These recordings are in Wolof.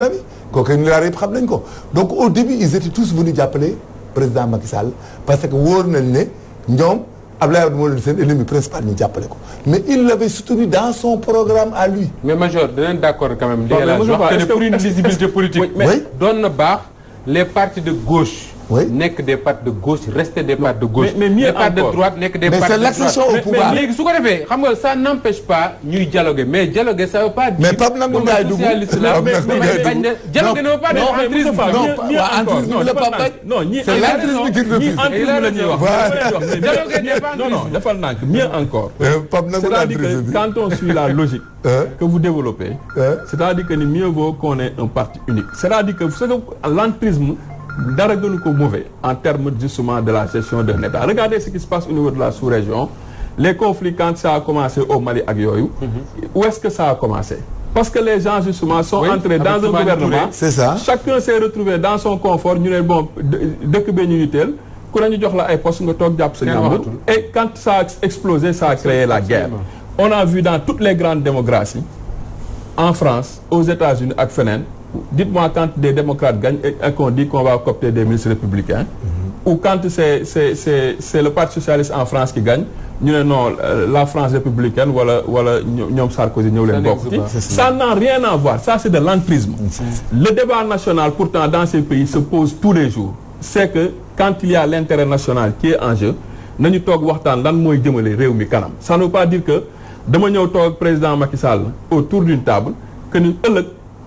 kooku nilaar yëpp xam nañ ko donc au début ils étaient tous venus jàppale président Macky Sall parce que wóor nañ ne ñoom Abdoulaye Wade moo leen seen ennemi principal ñu jàppale ko mais il l'avait soutenu dans son programme à lui. mais major danañ d'accord quand même. li pour une visibilité politique. doon na baax les partis de gauche. nekk des partis de gauche rester des partis de gauche. mais les partis de droite nekk des partis de droite. mais c'est l'accession au pouvoir. mais léegi su ko defee xam nga ça n'empêche pas ñuy dialoguer mais dialoguer ça veut pas dire. mais Pape Nangu Ndiaye dugg dialoguer ne veut pas dire entrisme. non ñii entrisme la ñuy wax. dialoguer n'est pas non defal naa ko mieux encore. c'est-à-dire que quand on suit la logique. que vous développez. c'est-à-dire que ni mieux vaut qu'on ait un parti unique. c'est-à-dire que l'entrisme dara gënu ko mauvais en termes justement de la gestion d'un État. Regardez ce qui se passe au niveau de la sous-région. Les conflits quand ça a commencé au Mali ak yooyu. Où est-ce que ça a commencé? Parce que les gens justement sont entrés dans un gouvernement. C'est ça. Chacun s'est retrouvé dans son confort. ñu ne bon dëkk bee ñu yitteel ku ne ñu jox la ay postes nga toog jàpp sa ñaambur. Et quand ça a explosé, ça a créé la guerre. On a vu dans toutes les grandes démocraties, en France, aux États-Unis ak feneen. Dites-moi quand des démocrates gagnent et qu'on dit qu'on va coopter des ministres républicains, ou quand c'est le Parti socialiste en France qui gagne, ñu ne non la France républicaine wala ñoom Sarkozy ñëw leen bokk ci. Ça n'a rien à voir, ça c'est de l'entrisme. Le débat national pourtant dans ces pays se pose tous les jours. C'est que quand il y a l'intérêt national qui est en jeu, nañu toog waxtaan lan mooy jëmale réew mi kanam. Ça ne veut pas dire que dama ñëw toog président Macky Sall autour d'une table que ni ëllëg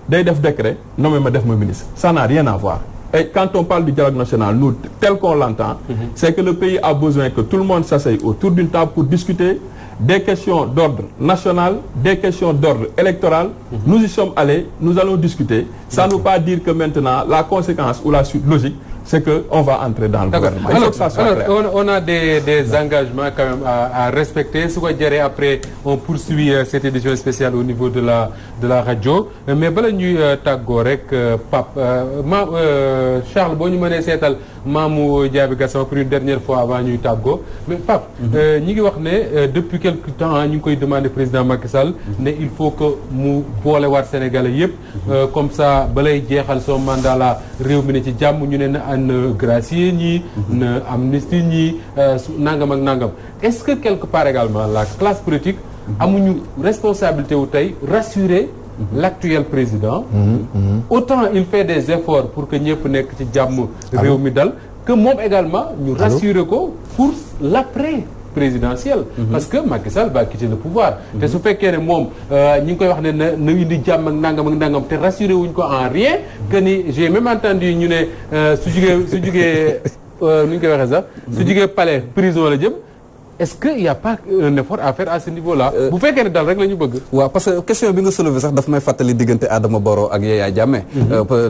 day def décret nommé ma def ma ministre. Ça n'a rien à voir. Et quand on parle du dialogue national, nous, tel qu'on l'entend, c'est que le pays a besoin que tout le monde s'asseye autour d'une table pour discuter des questions d'ordre national, des questions d'ordre électoral. Nous y sommes allés, nous allons discuter. Ça ne veut pas dire que maintenant, la conséquence ou la suite logique, c'est qu'on va entrer dans le gouvernement. Il faut que ça soit clair. On a des engagements quand même à respecter. Ce qu'on dirait après, on poursuit cette édition spéciale au niveau de la radio. Mais bala ñuy tàggoo rek Pape Charles boo ñu mënee seetal Mamou Diaby Gassama pour une dernière fois avant ñuy tàggoo. Mais Pape ñi ngi wax ne depuis quelque temps ñu ngi koy demander président Macky Sall ne il faut que mu boolewaat Sénégalais yëpp comme ça balay jeexal son mandat la réew mi ne ci jàmm ñu ne na gracier ñi na amnistie ñi nangam ak nangam. Est-ce que quelque part également la classe politique amuñu responsabilité wu tey rassurer l'actuel président autant il fait des efforts pour que ñëpp nekk ci jàmm réew mi dal que moom également ñu rassurer ko pour l'après présidentielle parce que Macky Sall va quitter le pouvoir te su fekkee ne moom ñi ngi koy wax ne na indi jàmm ak nangam te rassuré wuñ ko en rien que ni j'ai même entendu ñu ne su jugee nu ñu koy waxee sax su jugee palais prison la jëm. Est-ce qu'il n'y a pas un effort à faire à ce niveau-là bu fekkee ne dal rek la ñu bëgg. waaw parce que question bi nga soulevé sax daf may fàttali diggante Adama Barrow ak Yaya Jammeh.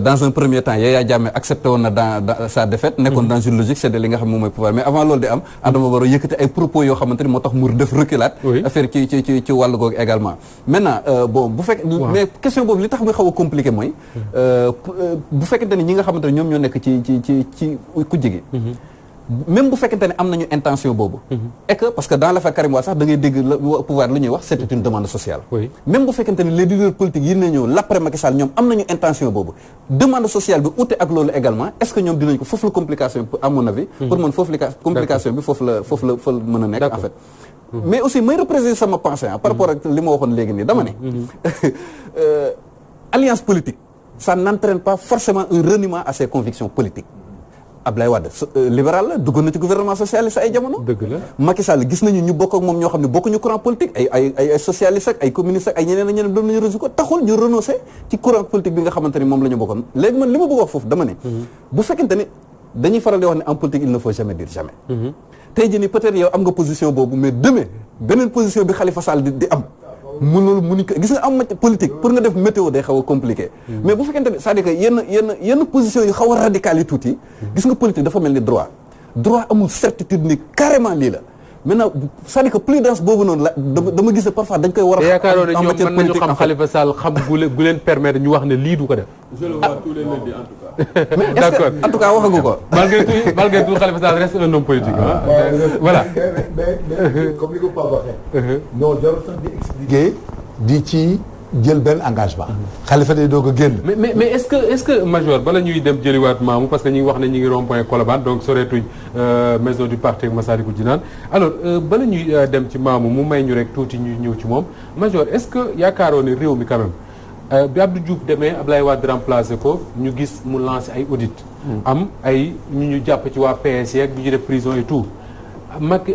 Dans un premier temps Yaya Jammeh accepté woon na dans sa défaite. nekkoon dans une logique c'est de li nga xam moom mooy pouvoir mais avant loolu di am. Adama Barrow yëkkati ay propos yoo xamante ni moo tax mu def reculade. affaire ci wàllu googu également. maintenant bon bu fekkee. mais question boobu li tax muy xaw a compliqué mooy. bu fekkente ni ñi nga xamante ne ñoom ñoo nekk ci kujje gi. même bu fekkente ne am nañu intention boobu. et que parce que dans l'affaire Karim Wade sax da ngay dégg pouvoir lu ñuy wax c'était une demande sociale. même bu fekkente ne les leaders politiques yi ne ñëw l'après Macky Sall ñoom am nañu intention boobu demande sociale bi ute ak loolu également est-ce que ñoom dinañ ko foofu la complication bi à mon avis. pour man foofu la complication bi foofu la mën a nekk en fait. mais aussi may représenter sama pensée par rapport ak li ma waxoon léegi nii dama ne. alliance politique ça n'entraîne pas forcément un reniement à ses convictions politiques. Abdoulaye Wade libéral la duggoon na ci gouvernement socialiste ay jamono. dëgg la Macky Sall gis nañu ñu bokk ak moom ñoo xam ne bokkuñu courant politique ay socialiste ak ay communiste ak ay ñeneen ak ñeneen doon nañu reçu ko taxul ñu renoncer ci courant politique bi nga xamante ni moom la ñu bokkoon léegi man li ma bëgg wax foofu dama ne. bu fekkente ni dañuy faral di wax ne en politique il ne faut jamais dire jamais. tey jii nii peut-être yow am nga position boobu mais demain beneen position bi Khalifa Sall di am. mënuñ ko gis nga am politique pour nga def météo day xaw a compliqué. mais bu fekkente ne c'est-à-dire que yenn position yu xaw a radical yi tuuti. gis nga politique dafa mel ni droit amul certitude ni carrément lii la maintenant c'est-à-dire que prudence boobu noonu la dama gis ne parfois dañ koy war a. yaakaaroon ne ñoom mën nañu xam Khalifa Sall xam gu leen permettre ñu wax ne lii du ko def. je le vois tous les lundis en tout cas. mais d'accord en tout cas waxagu ko. malgré tout Khalifa Sall reste un homme politique voilà. mais comme li ko Pape waxee. non jarul sax di expliquer di ci jël benn engagement. Khalifa day doog a génn. mais est-ce que major bala ñuy dem jëliwaat maamu parce que ñu ngi wax ne ñu ngi rond-point Colobane donc soreetuñ maison du parti ak Massalikul Jinaan alors bala ñuy dem ci maamu mu may ñu rek tuuti ñu ñëw ci moom major est-ce que yaakaaroo ne réew mi quand même bi Abdou Diouf demee Abdoulaye Wade remplacé ko ñu gis mu lancé ay audit am ay ñu jàpp ci waa PS ak ñu def prison et tout.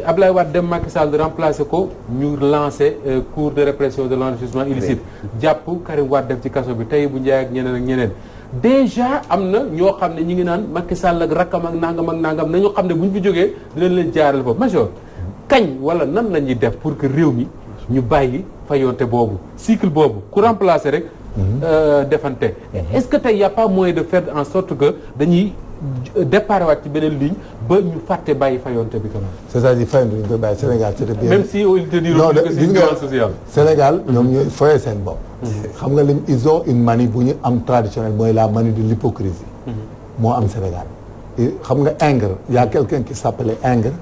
Abdoulaye Wade dem Macky Sall remplacé ko ñu lancé cours de répression de l'enrichissement illicite jàpp Karim Wade def ci kaso bi tey bu njaay ak ñeneen déjà am na ñoo xam ne ñi ngi naan Macky Sall ak rakkam ak nangam nañu xam ne bu ñu fi jógee dinañ leen jaarale foofu major kañ wala nan la ñuy def pour que réew mi ñu bàyyi fayonte boobu cycle boobu ku remplacé rek defante est-ce que tey y a pas moyen de faire en sorte que dañuy départ waat ci beneen ligne ba ñu fàtte bàyyi fayonte bi quand même. c'est-à-dire fayonte bi ñu koy bàyyi Sénégal c'était bien. même si il te diront que c'est une demande sociale. Sénégal ñoom ñooy foyee seen bopp. xam nga lim ils ont une manie bu ñu am traditionnelle mooy la manie de l'hypocrisie. moo am Sénégal. xam nga Ingres y a quelqu'un qui s'appelait Ingres.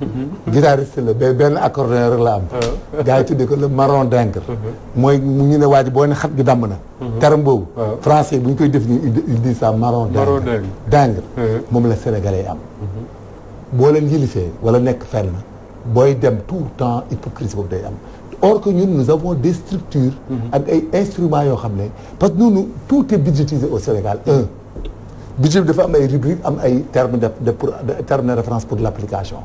guitariste la ba benn accordéon rek la am. gars yi tuddee ko le marron d'Ingres. mooy ñu ne waa ji boo ne xat gi damm na. terme boobu. français bu ñu koy définir il dit ça marron d'Ingres. moom la sénégalais am. boo leen yilifee wala nekk fenn booy dem tout le temps hypocrisie boobu day am. or que ñun nous avons des structures. ak ay instruments yoo xam ne parce que nous tout est budgétisé au Sénégal budget bi dafa am ay rubrique am ay termes de référence pour l'application.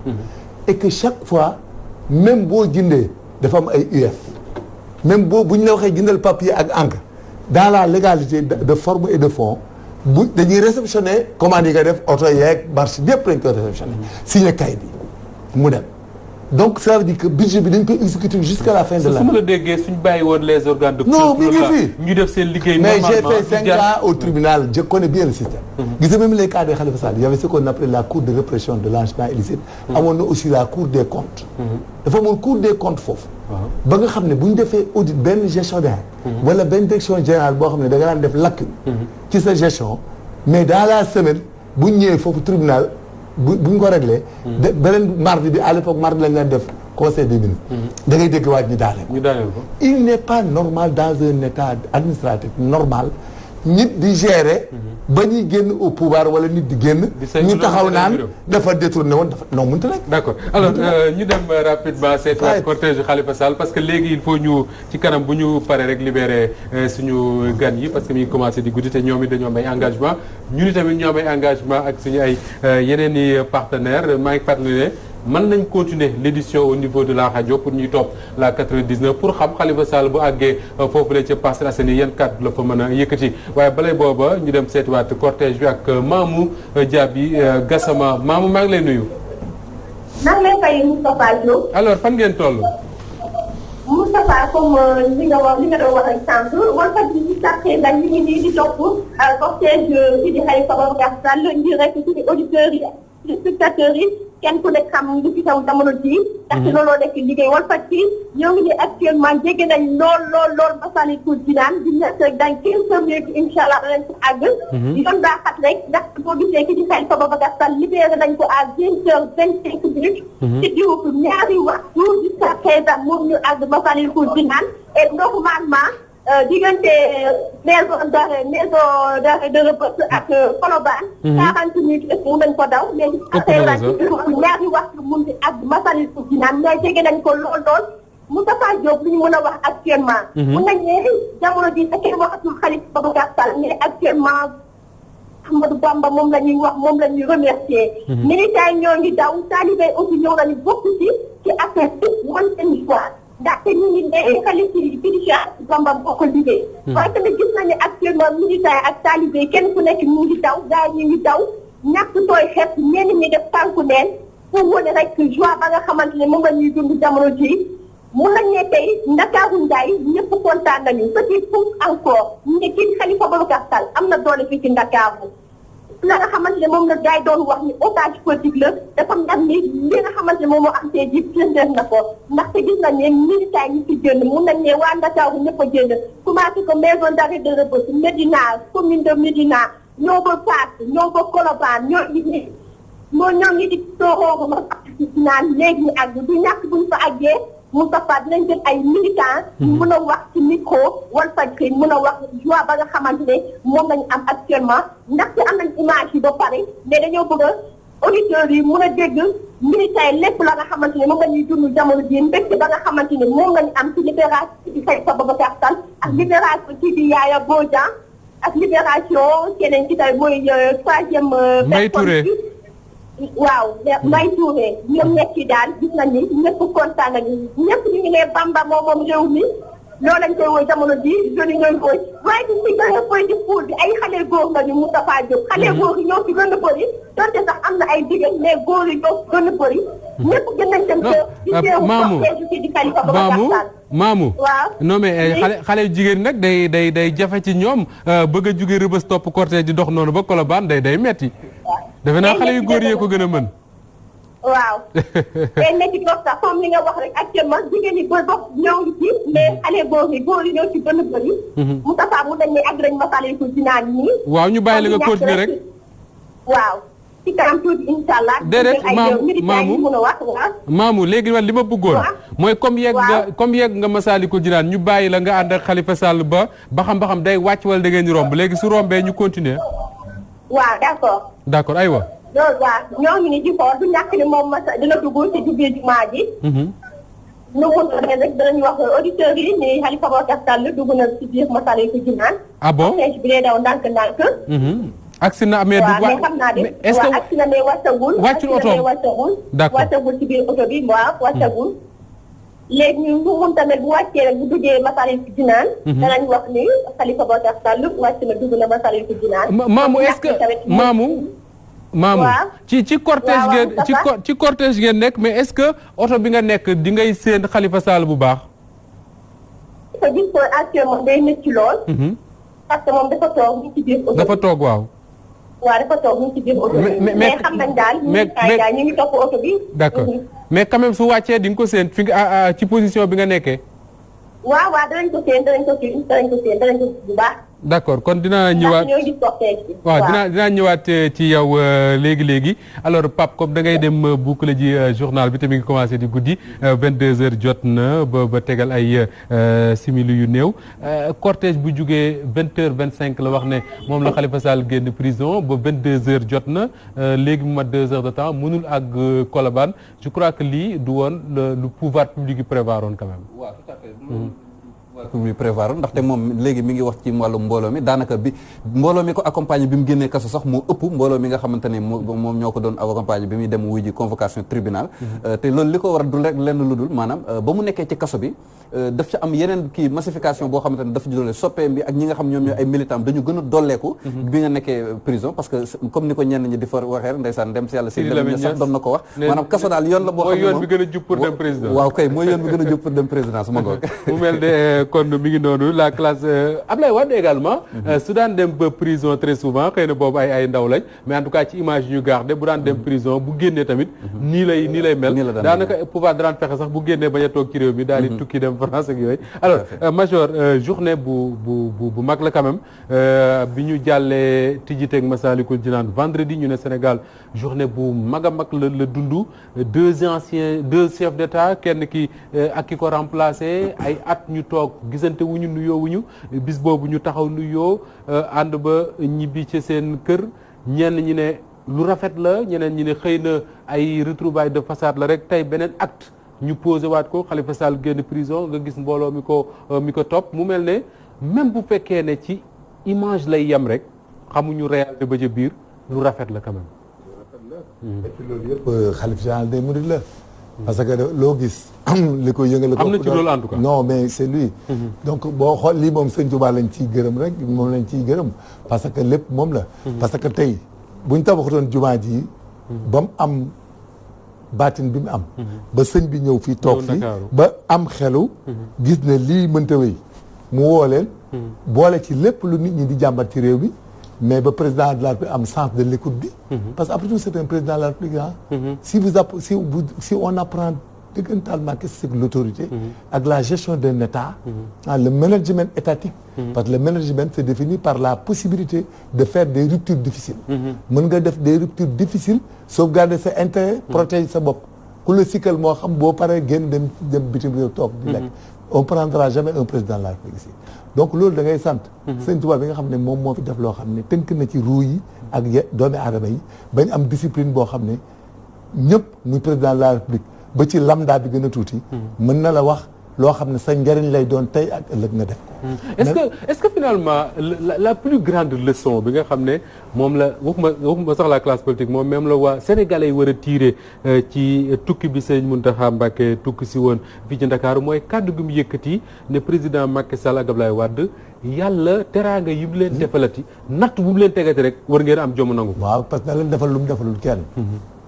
Et que chaque fois même boo jëndee dafa am ay UF même boo bu ñu la waxee jëndal papier ak encre dans la légalité de forme et de fond bu dañuy réceptionner commande yi nga def oto yeeg marché yëpp lañ koy réceptionner signé kayit bi mu dem. donc ça veut dire que budget bi dañ koy exécuter jusqu'à la fin de l'année. su ma la déggee suñ bàyyi woon les organes de non mi ngi fi ñu def seen liggéey mais normalement j'ai fait 5 ans au tribunal je connais bien le système. gis nga même les cas de Khalifa Sall il y avait ce qu'on appelait la cour de répression de l'enrichissement illicite. amoon na aussi la cour des comptes. dafa amoon cour des comptes foofu. ba nga xam ne bu ñu defee audit benn gestionnaire. wala benn direction générale boo xam ne da nga daan def lacune. ci sa gestion mais dans la semaine bu ñu ñëwee foofu tribunal. bu ñu ko réglé. beneen mardi bi à l'époque mardi lañ leen def conseil des ministres. da ngay dégg waaj ñu daaneel ko. il n'est pas normal dans un état administratif normal nit di gérer. ba ñuy génn au pouvoir wala nit di génn. ñu taxaw naan dafa détourné woon dafa non mënut a nekk. d'accord alors ñu dem rapidement seetwaat cortège Khalifa Sall parce que léegi il faut ñu ci kanam bu ñu paree rek libérer suñu gan yi parce que mi ngi commencé di guddi te ñoom it dañoo am ay engagement ñu ni tamit ñoo am ay engagement ak suñu ay yeneen i partenaires maa ngi fàttali ne mën nañ continuer l'édition au niveau de la radio pour ñuy topp la 99 pour xam Khalifa Sall bu àggee foofu la ca Parcelles Assainies yan kàddu la fa mën a yëkkati waaye balay booba ñu dem seetiwaat cortège bi ak Mamou Diaby Gassama Mamou maa ngi lay nuyu. maa ngi lay fay Moustapha Diop. alors fan ngeen toll. Moustapha comme li nga doon wax ak sànq wala kat yi sàkkee ndax ñu ngi nii di topp cortège bi di Khalifa Babacar Sall ngir rek suñu auditeurs yi spectateurs yi kenn ku nekk xam lu fi taw jamono jii. ndaxte looloo nekk liggéey wala faj ci ñoo ngi nii actuellement jege nañ lool Massalikul Jinaan di nekk rek dans 15 minutes incha allah danañ ko àgg. yoon daa xat rek ndax boo gisee ki di Khalifa Babacar Sall libéré nañ ko à 20h25 minutes. ci diiru ñaari waxtu jusqu'à 15h moom ñu àgg Massalikul Jinaan et normalement. diggante maison d'arrêt de Rebeuss ak Colobane. 40 minutes est-ce que mun nañ ko daw. léegi ñaari waxtu mun di ak Massalikul Jinaan mais jege nañ ko lool Moustapha Diop li ñu mën a wax actuellement. mun nañ ne jamono ji sa kenn waxatul Khalifa Babacar Sall mais actuellement Ahmadou Bamba moom la ñuy wax moom la ñuy remercier. militaires ñoo ngi daw talibé aussi ñoo lañu bokk ci affaire bi wan seen histoire. ndaxte ñu ngi ne xalifa yi fii di Cheikh Bamba boo ko liggéey. waaye tamit gis nañu actuellement militaire ak talibé kenn ku nekk ñu ngi daw gars yi ñu ngi daw ñàkk tooy xepp ñenn ñi def tànku neen pour wane rek joie ba nga xamante ne moom la ñuy dund jamono ji mun nañ ne tey Ndakaaru Njaay ñëpp kontaan nañu petit pour encore ñu ne kii Khalifa Babacar Sall am na doole fii ci Ndakaaru la nga xamante ne moom la gars yi doon wax ni otage politique la dafa ndam ni li nga xamante ne moom moo am tey jii firndeel na ko ndaxte gis nañ ne militaires yi ci génn mun nañ ne waa Ndakaaru ñëpp a génn commencé ko maison d'arrêt de Rebeuss Médina commune de Médina ñoo ba Fass ñoo ba Colobane ñoo ngi di toorooru ma naan léegi ñu àgg du ñàkk buñ fa àggee Moustapha dinañ jël ay militants. mën a wax ci micro Walfadjri mën a wax joie ba nga xamante ne moom lañu am actuellement ndaxte am nañ image yi ba pare mais dañoo bëgg a auditeurs yi mën a dégg militants yi lépp la nga xamante ne moom la ñuy dund jamono bii mbégte ba nga xamante ne moom lañu am ci libération ci Khalifa Babacar Sall ak libération ci di Yaya Bodian ak libération keneen ci tey mooy troisième. Mbaye Touré waaw Mbaye Touré ñoom ñett yi daal gis nañ ni ñëpp kontaan nañu ñëpp ñu ngi ne Bamba moom réew mi loolu lañ koy woy jamono ji joni ñooy woy waaye di si gën a koy di fuul bi ay xale góor lañu Moustapha Diop xale góor yi ñoo fi gën a bëri donte sax am na ay jigéen mais góor yi ñoo fi gën a bëri ñëpp gën nañ dem di teewu cortège di Khalifa Babacar Sall Maamu waaw non mais xale jigéen nag day jafe ci ñoom bëgg a jóge Rëbës topp cortège di dox noonu ba Colobane day metti defe naa xale yu góor yee ko gën a mën. waaw. day nekk ci sax comme li nga wax rek actuellement jigéen ñi ba dox ñoo ngi ci mais xale góor yi ñoo ci gën a bëri. Moustapha mu dañ ne ak lañ masale ko ci naan nii. waaw ñu bàyyi la nga continuer rek. waaw. ci kanam tuuti incha allah. déedéet maamu léegi man li ma bëggoon. mooy comme yegg nga Massalikul Jinaan ñu bàyyi la nga ànd ak Khalifa Sall ba xam day wàcc wala da ngeen ñu romb léegi su rombee ñu continuer. waaw d'accord aywa. loolu waaw ñoo ngi ni ci xool du ñàkk ni moom dina dugg ci duggee jumaa ji. ñu mun a rek danañ wax auditeurs yi ni Khalifa Babacar Sall dugg na ci biir Massalikul Jinaan. ah bon cortège bi day daw ndànk-ndànk. agsi na mais mais xam naa ne est-ce que agsi na mais wàccagul. wàccul oto d'accord wàccagul ci biir oto bi waaw wàccagul. léegi ñu mun tamit bu wàccee rek bu duggee Massalikul Jinaan. danañ wax ni Khalifa Babacar Sall wàcc na dugg na Massalikul Jinaan. maamu est-ce que maamu ci cortège ngeen ci cortège ngeen nekk mais est-ce que oto bi nga nekk di ngay séen Khalifa Sall bu baax. dafa gis ko actuellement day nekk ci lool. parce que moom dafa toog ci biir oto. dafa toog waaw. waaw dafa toog ñu ci biir oto bi. mais xam nañ daal ñu ngi topp oto bi. d'accord mais quand même su wàccee di nga ko séen fi nga ci position bi nga nekkee. waaw danañ ko séen bu baax. d'accord kon dinaa ñëwaat waaw dinaa ñëwaat ci yow léegi alors Pape comme da ngay dem boucle ji journal bi te mi ngi commencé di guddi 22h jot na ba tegal ay simili yu néew cortège bu jugee 20h25 la wax ne moom la Khalifa Sall génn prison ba 22h jot na léegi mu mat 2 heures de temps mënul àgg Colobane je crois que lii du woon lu pouvoir public yi prévoiroon quand même. waaw tout à fait. public prévoir ndaxte moom léegi mi ngi wax ci wàllu mbooloo mi daanaka bi mbooloo mi ko accompagné bi mu génnee kaso sax moo ëpp mbooloo mi nga xamante ne moom ñoo ko doon accompagné bi muy dem wuy ji convocation tribunal te loolu li ko war a du rek lenn lu dul maanaam ba mu nekkee ci kaso bi daf ci am yeneen kii massification boo xamante ne dafa juddole soppeem bi ak ñi nga xam ñoom ñoo ay militants dañu gën a dolleeku bi nga nekkee prison parce que comme ni ko ñenn ñi di fa waxee ndeysaan dem si yàlla si dem sax doon na ko wax maanaam kaso daal yoon la boo xam ne mooy yoon bi gën a jub pour dem président waaw kay mooy yoon bi gën a jub pour dem présidence ma ngoog mu mel ne kon mi ngi noonu la classe Ablaye Wade également su daan dem ba prison très souvent xëy na boobu ay ndaw lañ mais en tout cas ci image yu ñu gardé bu daan dem prison bu génnee tamit nii lay mel daanaka pouvoir daan fexe sax bu génnee bañ a toog ci réew mi daal di tukki dem France ak yooyu alors major journée bu mag la quand même bi ñu jàllee tijjiteeg Massalikul Jinaan vendredi ñu ne Sénégal journée bu mag a mag la dund deux chefs d'État kenn ki ak ki ko remplacé ay at ñu toog gisante wuñu nuyoo wuñu bis boobu ñu taxaw nuyoo ànd ba ñibbi ci seen kër ñenn ñi ne lu rafet la ñeneen ñi ne xëy na ay retrouvailles de façade la rek tey beneen acte ñu posé waat ko Khalifa Sall génn prison nga gis mbooloo mi ko topp mu mel ne même bu fekkee ne ci image lay yem rek xamuñu réalité ba ca biir lu rafet la quand même. et puis loolu yëpp xalif général des mourides la. parce que loo gis li ko yëngale ko am na ci loolu en tout cas non mais c'est lui donc boo xool lii moom sëñ Touba lañ ciy gërëm rek moom lañ ciy gërëm parce que lépp moom la parce que tey buñ tabaxutoon jumaa ji ba mu am baatin bi mu am ba sëñ bi ñëw fii toog fii ba am xelu gis ne lii mënta wéy mu woo leen boole ci lépp lu nit ñi di jàmbat ci réew bi mais ba président de la République am sens de l'écoute bi parce que après tout c'est un président de la République si on apprend dëggantalement qu'est-ce que c'est que l'autorité ak la gestion d'un État le management étatique parce que le management c'est défini par la possibilité de faire des ruptures difficiles mën nga def des ruptures difficiles sauvegarder sa intérêt protéger sa bopp ku la sikkal moo xam boo paree génn dem bitim réew toog di lekk on prendra jamais un président de la République ici donc loolu da ngay sant Sëñ Tuubaa bi nga xam ne moom moo fi def loo xam ne tënk na ci ruu yi ak doomi aadama yi bañ am discipline boo xam ne ñëpp muy président de la République ba ci lambda bi gën a tuuti mën na la wax loo xam ne sa njëriñ lay doon tey ak ëllëg nga def ko est-ce que finalement la plus grande leçon bi nga xam ne moom la waxuma sax la classe politique moom même la waa sénégalais yi war a tirer ci tukki bi Sëñ Mountakha Mbacké tukki si woon fii ci Ndakaaru mooy kàddu gi mu yëkkati ne président Macky Sall ak Abdoulaye Wade yàlla teraanga yi mu leen defalati natt bu mu leen tegati rek war ngeen am jom nangu. waaw parce que da leen defal lu mu defalul kenn.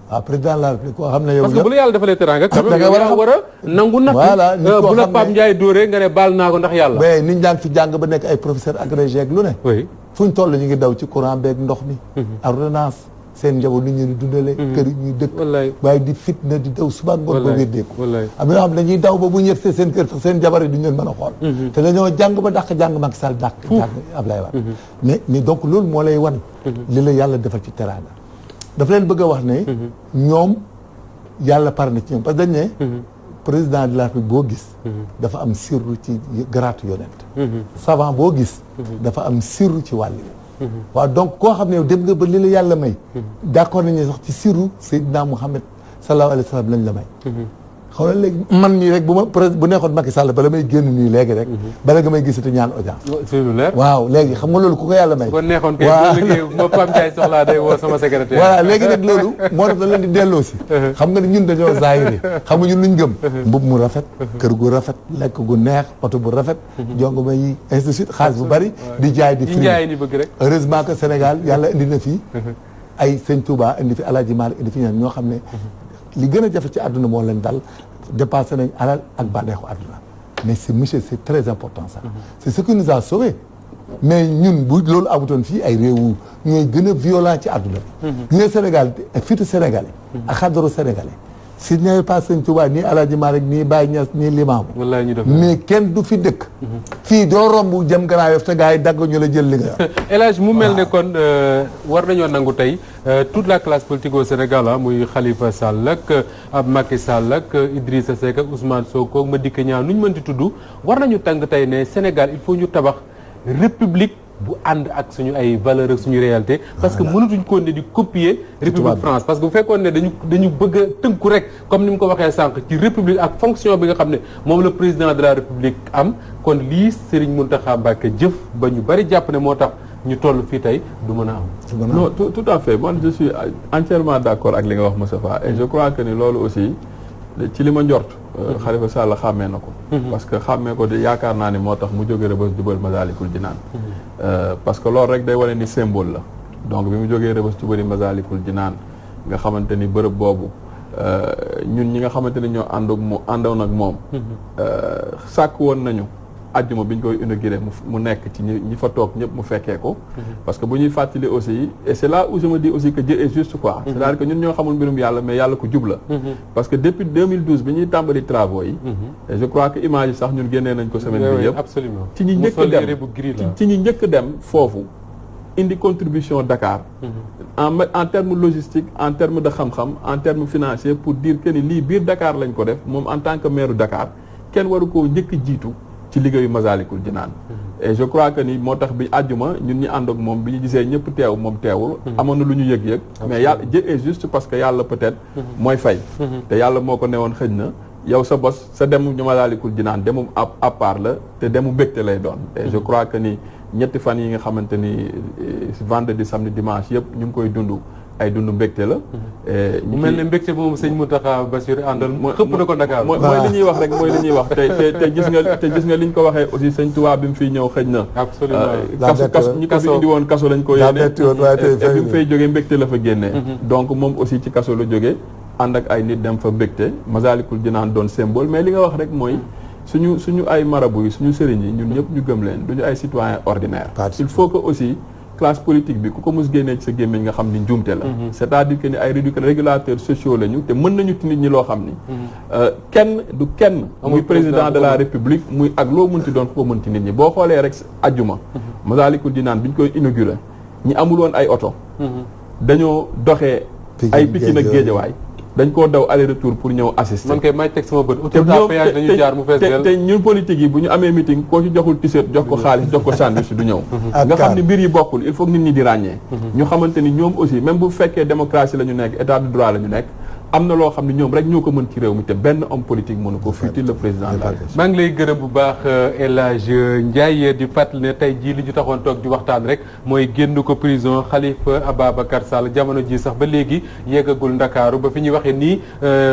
waaw président de la République koo xam ne yow. parce que bu la yàlla defalee teraanga. da nga war a nangu natt. voilà nit koo xam ne bu la Pape Ndiaye dóoree nga ne baal naa ko ndax yàlla. mais nit ñaa ngi fi jàng ba nekk ay professeur agrégé ak lu ne. oui fu ñu toll ñu ngi daw ci courant beeg ndox mi. ordonnance seen njaboot nit ñi di dundale. kër yi ñuy dëkk. wallaay waaye di fitna di daw suba ngoon ba wéddeeku. wallaay am na ñoo xam ne dañuy daw ba bu ñëpp seen kër sax seen jabar yi duñu leen mën a xool. te dañoo jàng ba dàq jàng Macky Sall dàq Ablaye Wade. mais donc loolu moo lay wan. li la yàlla defal ci teraanga. dafa leen bëgg a wax ne. ñoom yàlla pare na ci ñoom parce que dañ ne. président de la République boo gis. dafa am sirru ci garaatu yonent. savant boo gis. dafa am sirru ci wàll yi. waaw donc koo xam ne yow dem nga ba li la yàlla may. d'accord nañu sax ci sirru Seydina Mouhamed sallallahu alayhi wa sallam lañ la may. xaw na léegi man nii rek bu neexoon Macky Sall bala may génn nii léegi rek. bala nga may gisati ñaan audience. c'est lu leer. waaw léegi xam nga loolu ku ko yàlla may. kon neexoon kay bu liggéey ma Pape Ndiaye soxlaa day woo sama secrétaire. voilà léegi nag loolu moo tax da leen di delloo si. xam nga ni ñun dañoo zaahiri xam nga ñun luñ gëm. mbub mu rafet. kër gu rafet lekk gu neex oto bu rafet. jongo ma yi ainsi de suite xaalis bu bari. di jaay di jaay ni bëgg rek. heureusement que Sénégal yàlla indi na fi. ay Sëñ Touba indi fi El Hadj Malick indi fi ñaan ñoo xam ne li gën a jafe ci àdduna moo leen dal dépassé nañ alal ak bànneexu àdduna mais c'est monsieur c'est très important ça c'est ce qui nous a sauvés mais ñun bu loolu amutoon fii ay réewu ñooy gën a violent ci àdduna bi ñooy Sénégal ak fitu sénégalais ak xadaru sénégalais s'il n'y avait pas Sëñ Touba nii El Hadj Malick nii Baye Niass nii Limamou mais kenn du fi dëkk fii doo romb jëm Grand Yoff te gars yi dagg ñu la jël li nga El Hadj mu mel ne kon war nañoo nangu tey toute la classe politique au Sénégal muy Khalifa Sall ak ab Macky Sall ak Idrissa Seck ak Ousmane Sonko ak Madické Niang nu ñu mënti tudd war nañu tàng tey ne Sénégal il faut ñu tabax république bu ànd ak suñu ay valeurs ak suñu réalité parce que mënatuñ ko ne di copier république France parce que bu fekkoon ne dañu bëgg a tënku rek comme ni mu ko waxee sànq ci république ak fonction bi nga xam ne moom la président de la république am kon lii Serigne Mountakha Mbacké jëf ba ñu bari jàpp ne moo tax ñu toll fii tey du mën a am. non tout à fait man je suis entièrement d'accord ak li nga wax Moustapha et je crois que ni loolu aussi ci li ma njort. Khalifa Sall xàmmee na ko. parce que xàmmee ko de yaakaar naa ni moo tax mu jógee Rebeuss jubal Massalikul Jinaan. parce que loolu rek day wane ni symbole la donc bi mu jógee Rebeuss jubali Massalikul Jinaan nga xamante ni bërëb boobu ñun ñi nga xamante ni ñoo àndoon ak moom. sàkk woon nañu. ajjuma bi ñu koy inauguré mu nekk ci ñi fa toog ñëpp mu fekkee ko parce que bu ñuy fàttali aussi et c'est là où je me dis aussi que Dieu est juste quoi c'est-à-dire que ñun ñoo xamul mbirum yàlla mais yàlla ko jub la parce que depuis 2012 bi ñuy tàmbali travaux yi et je crois que image yi sax ñun génnee nañ ko semaine bi yëpp absolument ci ñi njëkk dem foofu indi contribution Dakar en terme logistique en terme de xam-xam en terme financier pour dire que ni lii biir Dakar lañ ko def moom en tant que maire Dakar kenn waru koo njëkk jiitu ci liggéeyu Massalikul Jinaan et je crois que ni moo tax bi àjjuma ñun ñu ànd ak moom bi ñu gisee ñëpp teew moom teewul amoon na lu ñu yëg-yëg mais yàlla Dieu est juste parce que yàlla peut-être mooy fay te yàlla moo ko newoon xëj na yow sa bos sa dem ñu Massalikul Jinaan demum à part la te demu mbégte lay doon et je crois que ni ñetti fan yi nga xamante ni vendredi samedi dimanche yëpp ñu ngi koy dund ay dund mbégte la. mu mel ne mbégte moom sëñ Mountakha Bassirou àndal. xëpp na ko Dakar. mooy li ñuy wax rek mooy li ñuy wax te gis nga liñ ko waxee aussi sëñ Touba bi mu fiy ñëw xëj na. absolument kaso ñi ko fi indi woon kaso lañ ko yéene. bi mu fay jógee mbégte la fa génnee. donc moom aussi ci kaso la jógee ànd ak ay nit dem fa mbégte Massalikul Jinaan doon symbole mais li nga wax rek mooy. suñu ay marabu yi suñu sëriñ yi ñun ñëpp ñu gëm leen duñu ay citoyens ordinaires. il faut que aussi. classe politique bi ku ko mos génnee ci sa gémmiñ nga xam ni njuumte la c'est-à-dire que ni ay régulateurs sociaux lañu te mën nañu nit ñi loo xam ni kenn muy président de la république muy ak loo mënti doon ku ko mënti nit ñi boo xoolee rek ajjuma Massalikul Jinaan bi ñu koy inauguré ñi amul woon ay oto dañoo doxee ay Pikine ak Géejawaay dañ koo daw aller retour pour ñëw assister. man kay may teg sama bët. autoroute péage dañu jaar mu fees del te ñun politique yi bu ñu amee meeting koo ci joxul t-shirt jox ko xaalis jox ko sandwich du ñëw. nga xam ne mbir yi bokkul il faut que nit ñi di ràññee. ñu xamante ni ñoom aussi même bu fekkee démocratie la ñu nekk état de droit la ñu nekk. am na loo xam ne ñoom rek ñoo ko mën ci réew mi te benn homme politique mënu ko fuuti le président de la République. maa ngi lay gërëm bu baax El Hadj Ndiaye di fàttali ne tey jii li ñu taxoon toog di waxtaan rek mooy génn ko prison Khalifa Ababacar Sall jamono ji sax ba léegi yeggagul Ndakaaru ba fi ñuy waxee nii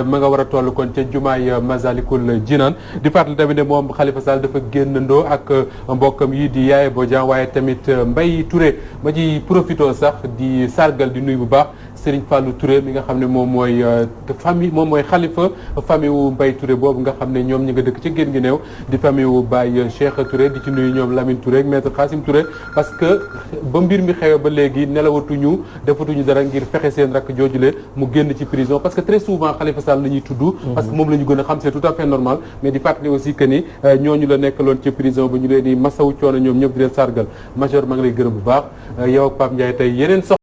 ma nga war a toll kon ca jumaay Masalikul Jinaan di fàttali tamit ne moom Khalifa Sall dafa génnandoo ak mbokkam yi di Yaya Bodian waaye tamit Mbaye Touré ma ci profito sax di sargal di nuyu bu baax Serigne Fallou Touré mi nga xam ne moom mooy xalifa famille wu Mbaye Touré boobu nga xam ne ñoom ñi nga dëkk ci Guet Guinéo di famille wu Baye Cheikh Touré di ci nuyu ñoom Lamine Touré ak maître Khassim Touré parce que ba mbir mi xewee ba léegi nelawatuñu defatuñu dara ngir fexe seen rakk joojule mu génn ci prison parce que très souvent Khalifa Sall la ñuy tudd parce que moom la ñu gën a xam c'est tout à fait normal mais di fàttali aussi que ni ñooñu la nekkaloon ci prison ba ñu leen di masawu coono ñoom ñëpp di leen sargal major ma ngi lay gërëm bu baax yow ak Pape Ndiaye tey yeneen